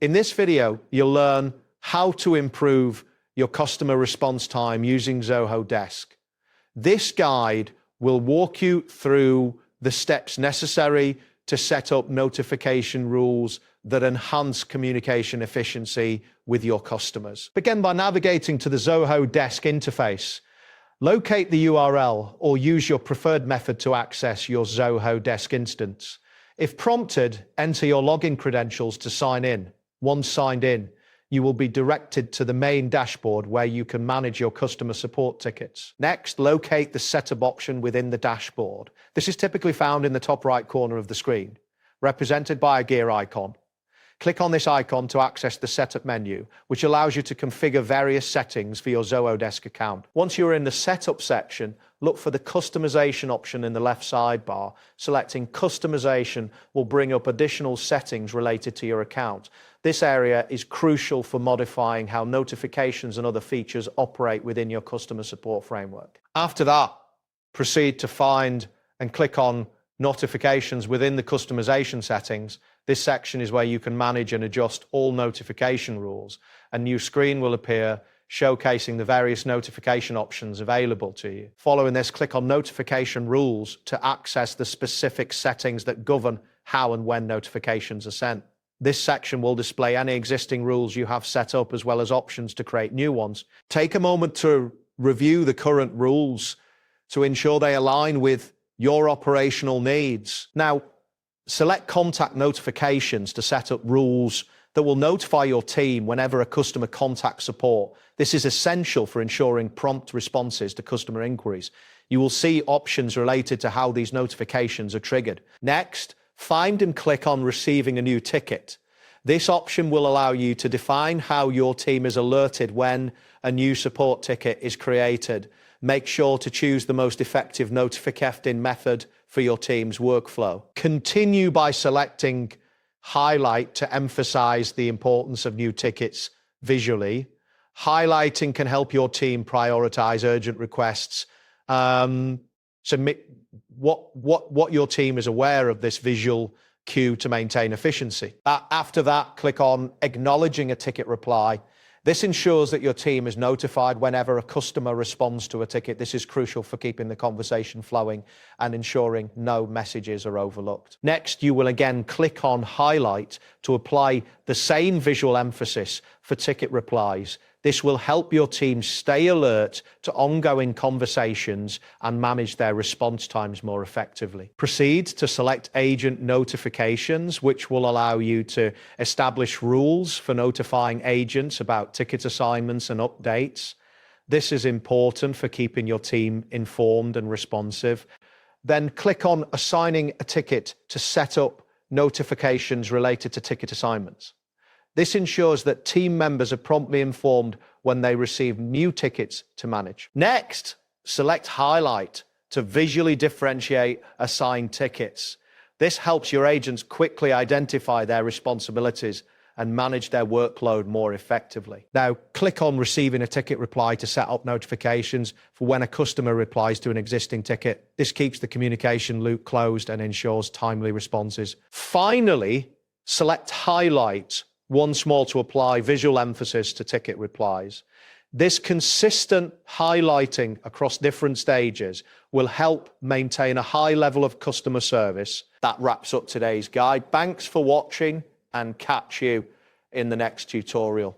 In this video, you'll learn how to improve your customer response time using Zoho Desk. This guide will walk you through the steps necessary to set up notification rules that enhance communication efficiency with your customers. Begin by navigating to the Zoho Desk interface. Locate the URL or use your preferred method to access your Zoho Desk instance. If prompted, enter your login credentials to sign in. Once signed in, you will be directed to the main dashboard where you can manage your customer support tickets. Next, locate the setup option within the dashboard. This is typically found in the top right corner of the screen, represented by a gear icon. Click on this icon to access the setup menu, which allows you to configure various settings for your Zoho Desk account. Once you're in the setup section, look for the customization option in the left sidebar. Selecting customization will bring up additional settings related to your account. This area is crucial for modifying how notifications and other features operate within your customer support framework. After that, proceed to find and click on notifications within the customization settings. This section is where you can manage and adjust all notification rules. A new screen will appear showcasing the various notification options available to you. Following this, click on Notification Rules to access the specific settings that govern how and when notifications are sent. This section will display any existing rules you have set up as well as options to create new ones. Take a moment to review the current rules to ensure they align with your operational needs. Now, select Contact Notifications to set up rules that will notify your team whenever a customer contacts support. This is essential for ensuring prompt responses to customer inquiries. You will see options related to how these notifications are triggered. Next, find and click on Receiving a New Ticket. This option will allow you to define how your team is alerted when a new support ticket is created. Make sure to choose the most effective notification method for your team's workflow. Continue by selecting Highlight to emphasize the importance of new tickets visually. Highlighting can help your team prioritize urgent requests. So what your team is aware of this visual cue to maintain efficiency. After that, click on Acknowledging a Ticket Reply. This ensures that your team is notified whenever a customer responds to a ticket. This is crucial for keeping the conversation flowing and ensuring no messages are overlooked. Next, you will again click on Highlight to apply the same visual emphasis for ticket replies. This will help your team stay alert to ongoing conversations and manage their response times more effectively. Proceed to select Agent Notifications, which will allow you to establish rules for notifying agents about ticket assignments and updates. This is important for keeping your team informed and responsive. Then click on Assigning a Ticket to set up notifications related to ticket assignments. This ensures that team members are promptly informed when they receive new tickets to manage. Next, select Highlight to visually differentiate assigned tickets. This helps your agents quickly identify their responsibilities and manage their workload more effectively. Now, click on Receiving a Ticket Reply to set up notifications for when a customer replies to an existing ticket. This keeps the communication loop closed and ensures timely responses. Finally, select Highlight once more to apply visual emphasis to ticket replies. This consistent highlighting across different stages will help maintain a high level of customer service. That wraps up today's guide. Thanks for watching and catch you in the next tutorial.